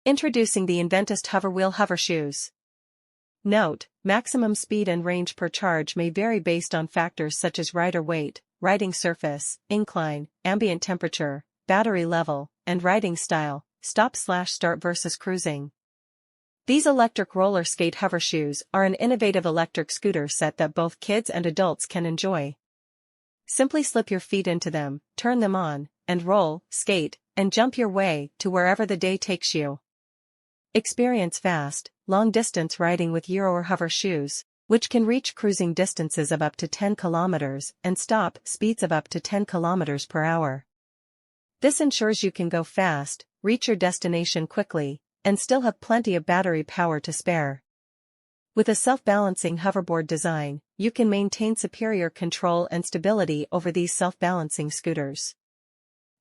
Introducing the Inventist Hoverwheel Hovershoes. Note: maximum speed and range per charge may vary based on factors such as rider weight, riding surface, incline, ambient temperature, battery level, and riding style. Stop/start versus cruising. These electric roller skate hovershoes are an innovative electric scooter set that both kids and adults can enjoy. Simply slip your feet into them, turn them on, and roll, skate, and jump your way to wherever the day takes you. Experience fast, long-distance riding with Euro hovershoes, which can reach cruising distances of up to 10 kilometers and stop speeds of up to 10 kilometers per hour. This ensures you can go fast, reach your destination quickly, and still have plenty of battery power to spare. With a self-balancing hoverboard design, you can maintain superior control and stability over these self-balancing scooters.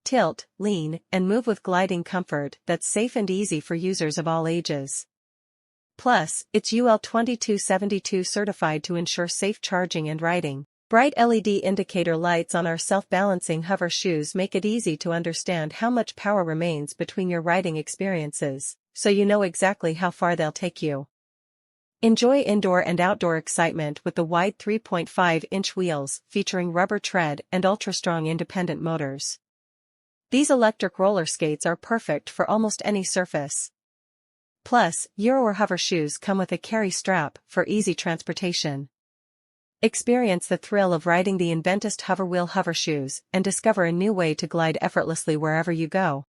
Tilt, lean, and move with gliding comfort that's safe and easy for users of all ages. Plus, it's UL 2272 certified to ensure safe charging and riding. Bright LED indicator lights on our self-balancing hover shoes make it easy to understand how much power remains between your riding experiences, so you know exactly how far they'll take you. Enjoy indoor and outdoor excitement with the wide 3.5-inch wheels featuring rubber tread and ultra-strong independent motors. These electric roller skates are perfect for almost any surface. Plus, Euro hovershoes come with a carry strap for easy transportation. Experience the thrill of riding the Inventist Hoverwheel Hovershoes and discover a new way to glide effortlessly wherever you go.